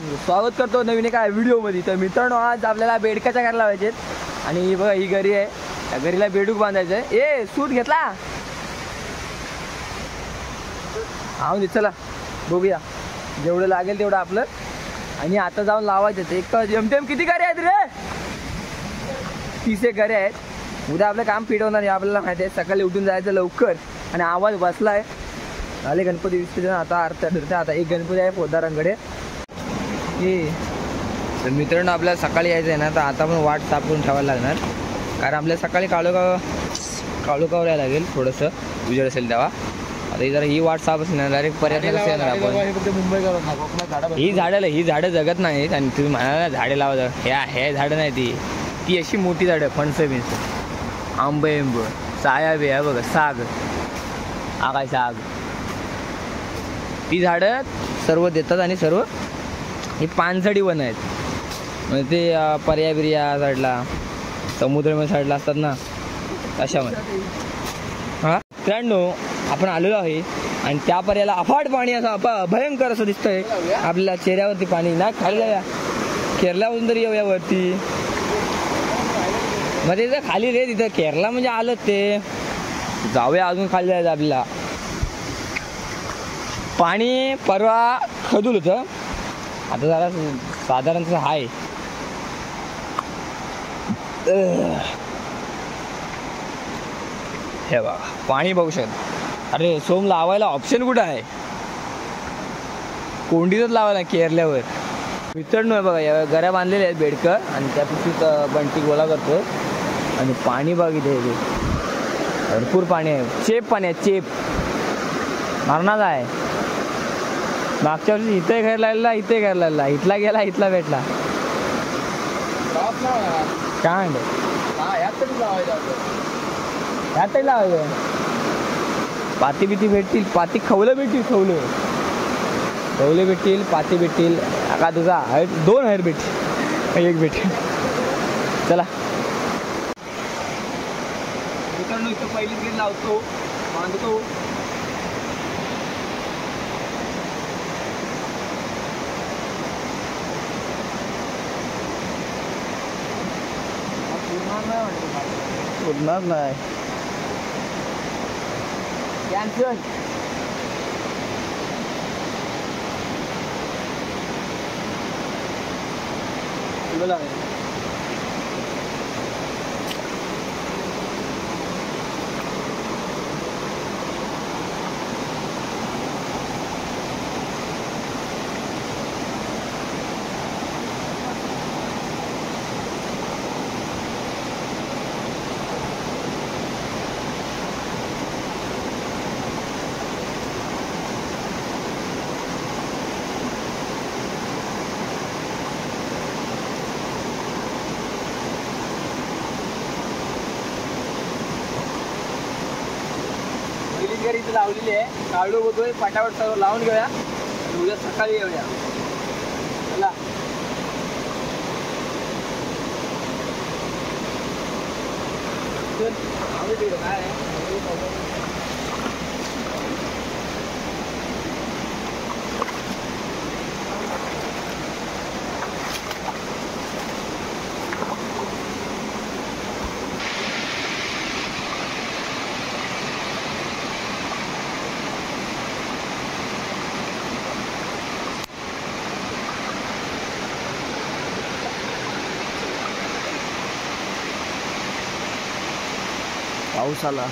स्वागत करतो नवीन एका व्हिडिओमध्ये. तर मित्रांनो, आज आपल्याला बेडकाच्या घराला लावायचेत आणि बघा ही घरी आहे. त्या घरीला बेडूक बांधायचं आहे. ए सूट घेतला हा दे. चला बघूया जेवढं लागेल तेवढं आपलं. आणि आता जाऊन लावायचं ते. एक जमतेम किती घरे आहेत रे? 30 एक घरे आहेत. उद्या आपलं काम फिट होणार आहे आपल्याला माहिती आहे. सकाळी उठून जायचं लवकर. आणि आवाज बसला आहे. झाले गणपती विसर्जन. आता अर्ध्या फिरते. आता एक गणपती आहे पोदारांकडे. तर मित्रांनो, आपल्याला सकाळी यायचं आहे ना, तर आता पण वाट साफ करून ठेवायला लागणार. कारण आपल्याला सकाळी काळोखावर यायला लागेल. थोडंसं उजेड असेल तेव्हा. आता जरा ही वाट साफ असणार. डायरेक्ट पर्यटन येणार आपण. मुंबई ही झाडं जगत नाहीत. आणि तुम्ही म्हणाला झाडे लावा. हे झाडं नाही. ती अशी मोठी झाडं. फणस बिणस आंबे साया बे आहे बघा. साग काय साग. ती झाडं सर्व देतात. आणि सर्व ही पानझडी वन आहेत. म्हणजे ते पर्या बिर्या साईडला समुद्र साईडला असतात ना, तशामध्ये. हां मित्रांनो, आपण आलेलो आहे. आणि त्या पर्याला अफाट पाणी असं भयंकर असं दिसतंय आपल्याला चेहऱ्यावरती. पाणी ना खाली जाऊया. केरळाहून तरी येऊया वरती. मग ते खाली रे तिथं केरला म्हणजे आलं ते. जाऊया अजून खाली जायचं आपल्याला. पाणी परवा खदूल होतं. आता जरा साधारण आहे. हे बघा पाणी बघू शकत. अरे सोम लावायला ऑप्शन कुठं आहे? कोंडीतच लावायला केरल्यावर. मित्रांनो बघा या घऱ्या बांधलेल्या आहेत बेडकर. आणि त्या पिशवीत बंटी गोळा करतो. आणि पाणी बघितलं इथे भरपूर पाणी आहे. चेप पाणी आहे. चेप मारणाच आहे. मागच्या वर्षी इथे घर लागला. इथे घर लागला. इथला गेला इथला भेटला. काय यातही लावायचं. पाती बिती भेटतील. पाती खवलं भेटतील. खवले भेटतील. पाती भेटतील. का तुझा हायर 2 हायर भेटतील. 1 भेटेल. चला मित्रांनो, इथं पहिली ग्रीन लावतो. बांधतो. उडणार नाही. कॅन्सल. इथे लावलेली आहे. काढू बघतोय. पाटावट सर्व लावून घेऊया. उद्या सकाळी येऊया. चला काय पाऊस आला.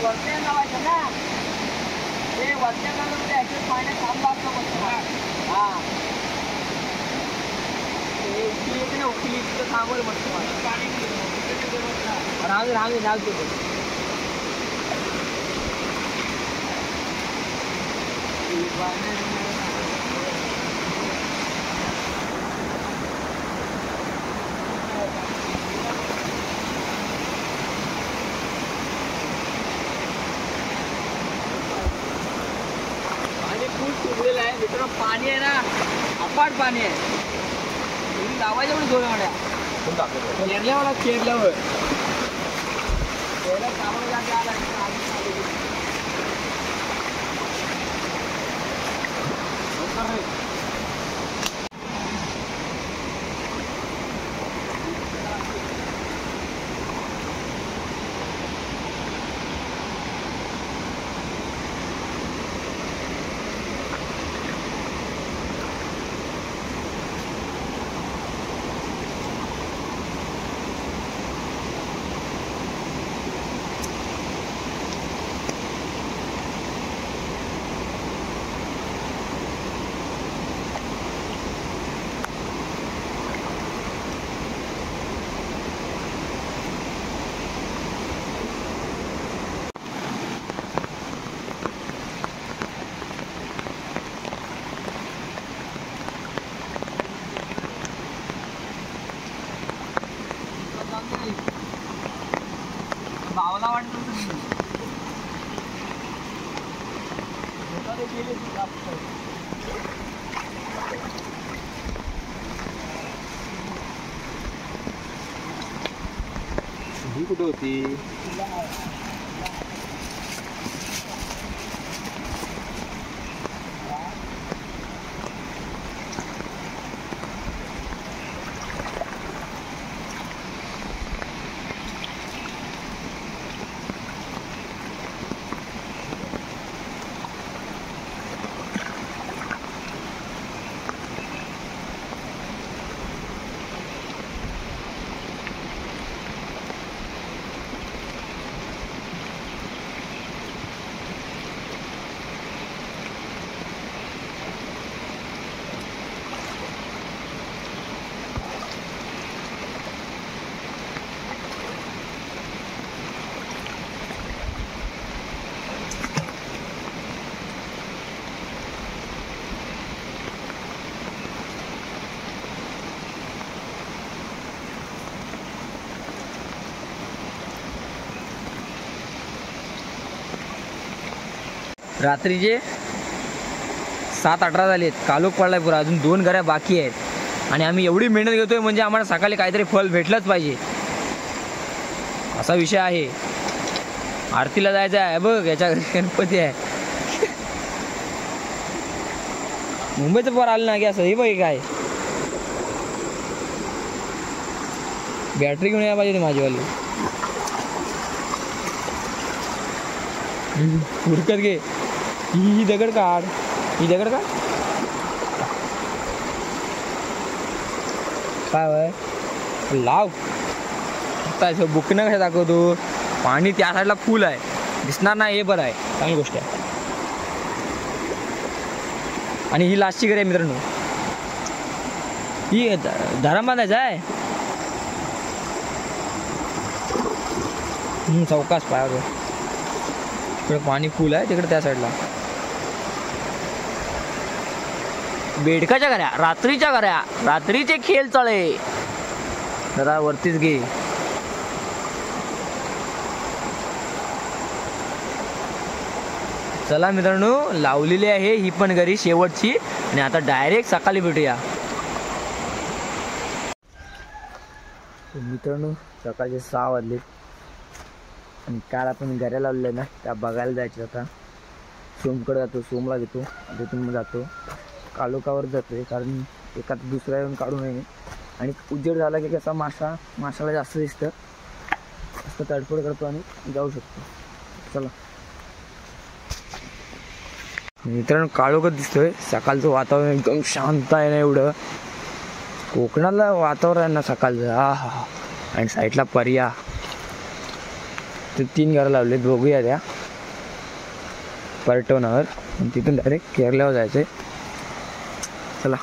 वरच्या लावायचं ना ते वरच्या मध्ये ऍक्च्युअली पाण्यात काम लागतं मस्त. हा उकली येते ना उकली तिथं थांबवलं मस्त पाणी राहू राहू राहू पाणी खूप सुकलेलं आहे मित्रांनो. पाणी आहे ना अपाट पाणी आहे. लावायच्या पण दोन वाड्या केरल्यावर केरल्यावर भावना वाटत ही कुठे होती. रात्रीचे 7:18 झालेत. कालोख पडलाय पुरा. अजून 2 घऱ्या बाकी आहेत आणि आम्ही एवढी मेहनत घेतोय म्हणजे आम्हाला सकाळी काहीतरी फल भेटलंच पाहिजे असा विषय आहे. आरतीला जायचं आहे बघ. याच्या घरी गणपती आहे. मुंबईचं पोर आलं ना की असं हे बघ काय बॅटरी घेऊन यायला पाहिजे माझीवाली. हुडकत घे. ही दगड काढ. ही दगड काढ. काय वय लाव. आता बुकनं कसं दाखवतो. पाणी त्या साईडला फुल आहे दिसणार नाही. हे बरं आहे चांगली गोष्ट आहे. आणि ही लास्टची घर आहे मित्रांनो. ही धरण बांधायचं आहे. चौकास पायावर तिकडे पाणी फुल आहे तिकडे त्या साईडला. बेडकाच्या घऱ्या रात्रीच्या घऱ्या रात्रीचे खेळ चळे. जरा वरतीच घे. चला मित्रांनो लावलेली आहे ही पण घरी शेवटची आणि आता डायरेक्ट सकाळी भेटूया. मित्रांनो सकाळचे 6 वाजले आणि काल आपण घऱ्या लावलेल्या ना त्या बघायला जायचं. आता सोमकडे जातो. सोमला घेतो. तिथून मग जातो कालोखावर जातोय कारण एखादा दुसरा येऊन काढू नये. आणि उजेड झाला की कसा माशाला जास्त दिसतं. असं तडफड करतो आणि जाऊ शकतो. चला मित्रांनो काळोखच दिसतोय. सकाळचं वातावरण एकदम शांत आहे ना. एवढं कोकणाला वातावरण आहे ना सकाळचं. हा आणि साईडला पर्या. ते 3 घरं लावले. बघूया त्या पर्यटनावर आणि तिथून डायरेक्ट केरळावर जायचं आहे. चला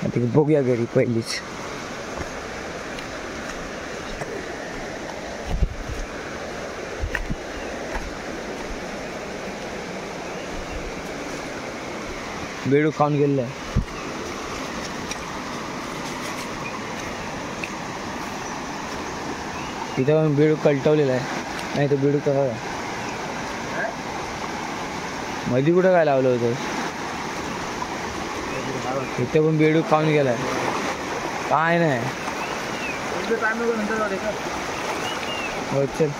आता बघूया घरी पहिलीच. बेडू खाऊन गेलेलं आहे. इथं बेडू कलटवलेला आहे. नाही तर बेडू कसा मध्ये कुठं काय लावलं होतं. इथे पण बेडू खाऊन गेलाय. काय नाही हो चल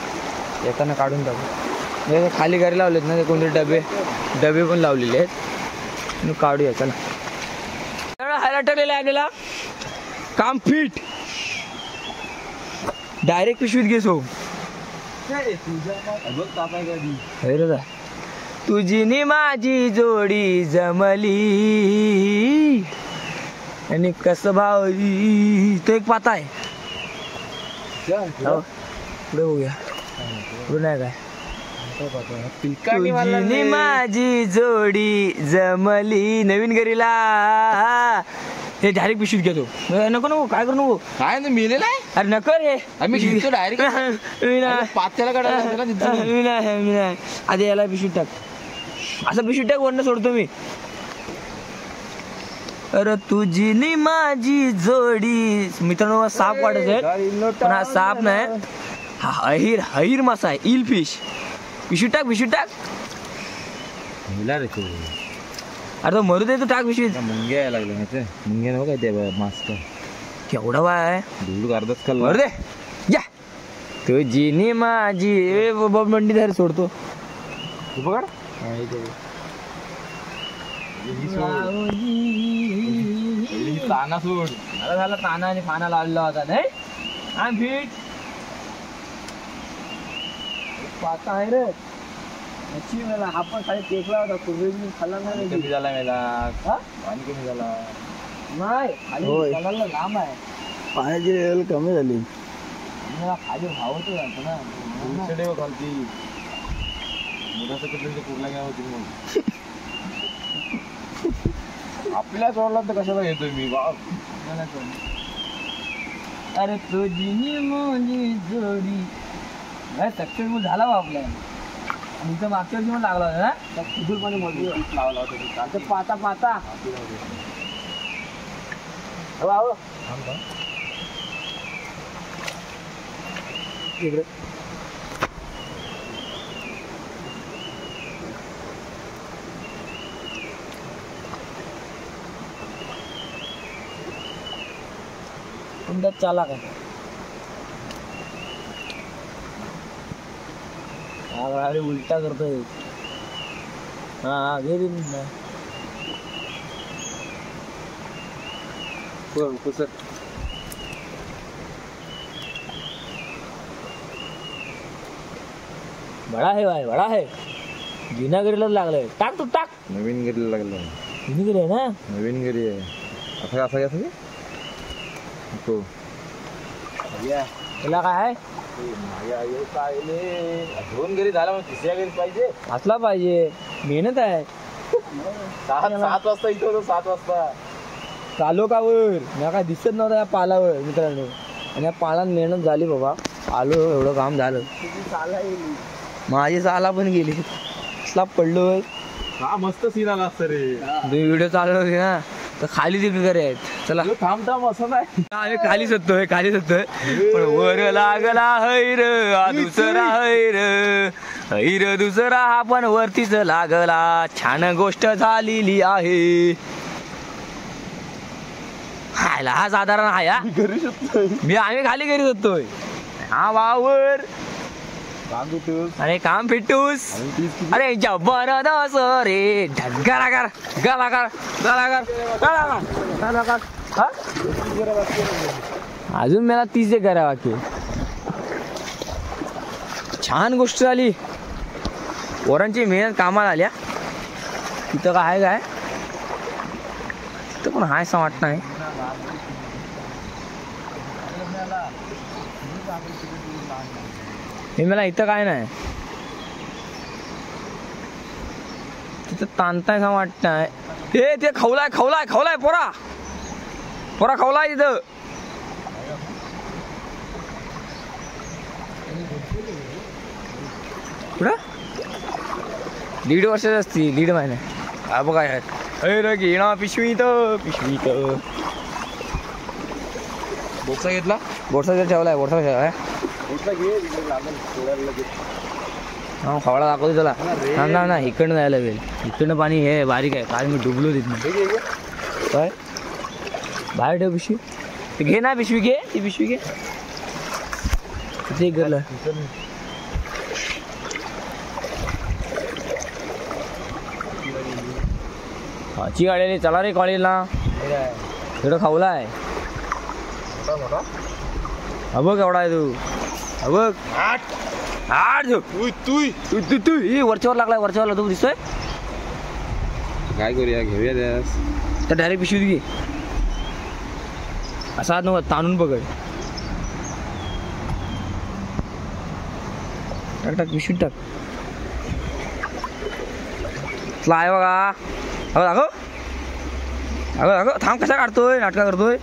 येताना काढून टाकू. खाली घरी लावलेत ना ते कोणते डबे पण लावलेले आहेत. काढूया चला. हायला ठरलेलं आहे आपल्याला काम फिट डायरेक्ट पिशवीत घेसो. तुझी नि माझी जोडी जमली आणि कस भावली. तो एक पाता आहे पुढे बघूया. पुढे नाही काय. तुझी नि माझी जोडी जमली नवीन घरीला. हे डायरेक्ट पिशवीत घेतो. नको नको काय करू नको. काय ना मिळेल आहे. अरे नको रे आम्ही घेतो डायरेक्ट पात्याला काढायला. आधी याला पिशवीत टाक. असं पिशवीत टाक वरनं सोडतो मी. अरे तुझी नि माझी जोडी. मित्रांनो साप वाटत आहे पण हा साप नाही. हा हईर मासा आहे. इल फिश. पिशवीत टाक पिशवीत टाक. अरे तो मरू दे. तू टाक पिशवीत. मुंग्या यायला लागल्या. मुंग्या नको काय ते मास्क केवढा वाय आहे. दूध अर्धच खाल्लं. मरू दे या. तुझी नि माझी मंडी धार सोडतो. तू पकड. ताना सोड. मला झाला ताना आणि पाना लावलेला होता नाही. आम फिट पाता आहे रे. अच्छी मला आपण खाली टेकला होता. पूर्वी खाल्ला नाही. कमी झाला मेला. पाणी कमी झाला नाही. खाली चालायला लांब आहे. पाण्याची लेवल कमी झाली. मला खाली भावतो जातो ना. खालती पूर्ण काय होती मग. आपल्याला सोडला तर कशाला घेतोय मी. अरे तुझी मोनी जोडी सक्सेसफुल झाला बा आपल्या. आणि इथं मागच्या वर्षी पण लागला होता ना. कुठूरपणे मजबूत लावला होता. पाता पाता इकडे तुमचा चाला का. अरे उलटा करतोय. हा घे दे. बडा है भाई बडा है. जुन्या घरीलाच लागलाय. टाक तू टाक. नवीन घरी लागलं. जुनी घरी आहे ना. नवीन घरी आहे. असं असं घ्या तो. तुला काय आहे. दोन घरी झाला मग तिसऱ्या घरी पाहिजे. असला पाहिजे. मेहनत आहे. 7 वाजता इथं होतो. 7 वाजता चालो का वर ना काय दिसत नव्हता या पालावर मित्रांनो. आणि या पालात मेहनत झाली बाबा. आलो एवढं काम झालं. माझी साला पण गेली. असला पडलो. हा मस्त सीन आला असतं रे. व्हिडिओ चालू होती ना तर खाली तिकडे करे आहेत. चला थांब थांब असं नाही. आम्ही खाली सत्तोय पण वर लागला हैर दुसरा हैर दुसरा हा पण वरतीच लागला. छान गोष्ट झालेली आहे. हायला हा साधारण हा या आम्ही खाली घरी जातोय. हा वावर अरे काम फिटूस. अरे जबरदस्त रे. गलाकार गलाकार गलाकार गलाकार. अजून मला 30 करा बाकी. छान गोष्ट झाली. पोरांची मेहनत कामाला आल्या. तिथं काय काय तिथं पण हाय असं वाटत नाही. हे मला इथं काय नाही. तिथं ताणताय का वाटतंय. हे ते खवलाय खवलाय खवलाय पोरा पोरा खवलाय तिथं. कुठं 1.5 वर्षाची असती 1.5 महिने. हा बघा अरे घेणा पिशवी इथं बोक्सा घेतला बोरसा ठेवलाय बोरसा ठेवलाय. हा खवळा दाखवतो त्याला. ना ना इकडनं जायला लागेल. इकडनं पाणी हे बारीक आहे. काल मी डुबलो तिथनं. काय बाहेर ठेव पिशवी. ते घे ना पिशवी घे. ती पिशवी घे. तिथे गेलं ची गाडी चला रे कॉलेजला. तिकडं खावला आहे. बघ एवढा आहे तू. बघ तू वरच्यावर लागलाय. वरच्यावर तू दिसतोय. काय करूया घेऊया तर डायरेक्ट पिशवीत घे. असा नको ताणून पकड. टाक टाक पिशवीत टाक. आहे बघा. अगं थांब कसा काढतोय नाटका करतोय.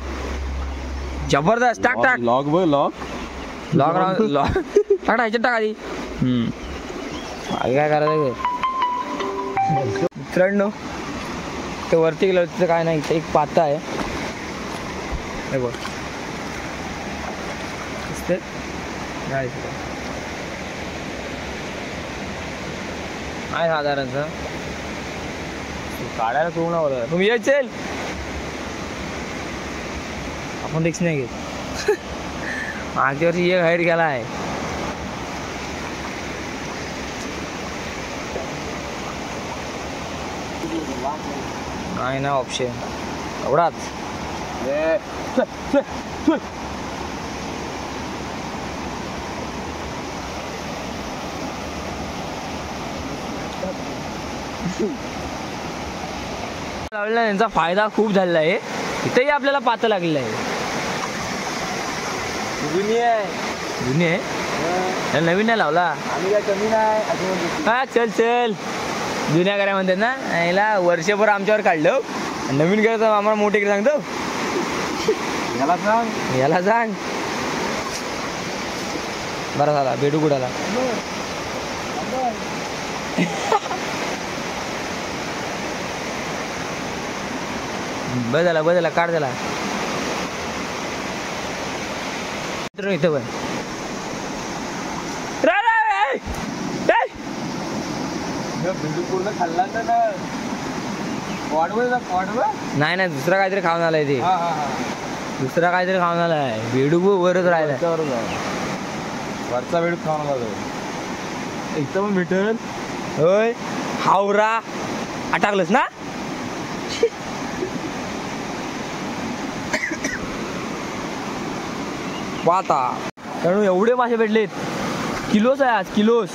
जबरदस्त. टाक टाक लॉक बघ लॉक लॉक लॉक टाक ह्याच्यात टाक आधी. काय करायचं मित्रांनो. ते वरती गेलं तिथं काय नाही. इथं एक पाता आहे. हे बघ दिसते काय साधारणचं काढायला सोडून बोला. तुम्ही यायचेल आपण रिक्स नाही घेत. मागच्या वर्षी एक हाईट गेला आहे. नाही ना ऑप्शन एवढाच. लावलेला त्यांचा फायदा खूप झालेला आहे. इथंही आपल्याला पातं लागलेलं आहे. जुनी आहे नवीन नाही लावला. हा चल चल जुन्या घरा म्हणतात ना. याला वर्षभर आमच्यावर काढलं. नवीन घराचं आम्हाला मोठे इकडे सांगतो. याला सांग बरं झाला भेटू कुठाला. बदला काढ त्याला. इथं पण नाही नाही दुसरा काहीतरी खाऊन आलाय. ते दुसरा काहीतरी खाऊन आलाय. बेडू वरच राहिलाय. वरचा बेडू खाऊन आला. इथं पण भेटल होय. हावरा अटकलंच ना. पाहता कारण एवढे मासे भेटलेत. किलोच आहे आज किलोच.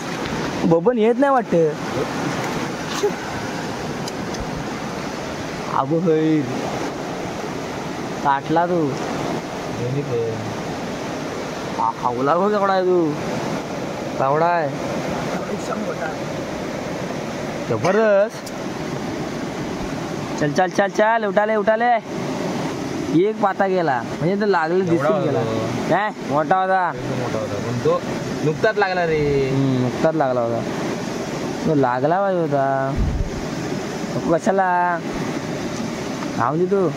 बबन येत नाही वाटत. अबो हैर ताटला तू. खावला बघ केवढा आहे तू. केवढा आहे जबरदस्त. चल चल चल चल उठाले. एक पाता गेला म्हणजे तर लागलं दिसून गेला. काय मोठा होता. पण तो नुकताच लागला रे. नुकताच लागला होता. तो लागला पाहिजे होता. कशाला खाऊ दे तू.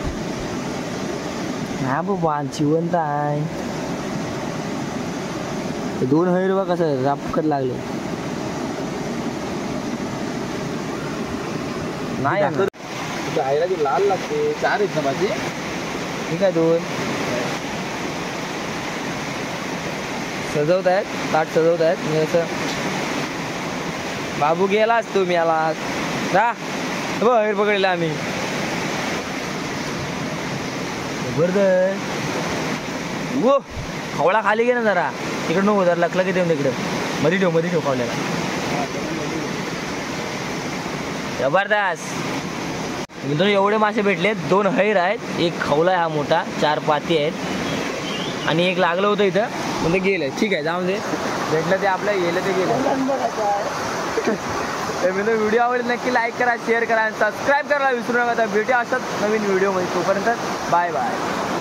हा बाबा जिवंत आहे. 2 हैर बा कसं रापकत लागले. नाही आईला जी लाल लागते. 4 आहेत ना माझी. ठीक आहे 2 सजवत आहेत. ताट सजवत आहेत. मी असं बाबू गेलाच तुम्ही आला बाहेर पकडला आम्ही. वो खवळा खाली घे ना जरा. तिकडं नको जरा लकला की देऊन तिकडं मध्ये ठेव खावल्याला. जबरदस्त. मित्रांनो एवढे मासे भेटलेत. 2 हैर आहेत. एक खवला आहे हा मोठा. 4 पाती आहेत आणि एक लागलं होतं इथं म्हणजे गेलं. ठीक आहे जाऊन दे. भेटलं ते आपलं गेलं ते गेलं. तर मित्रांनो व्हिडिओ आवडेल नक्की लाईक करा, शेअर करा आणि सबस्क्राईब करायला विसरू नका. तर भेटूया अशाच नवीन व्हिडिओमध्ये. तोपर्यंत बाय बाय.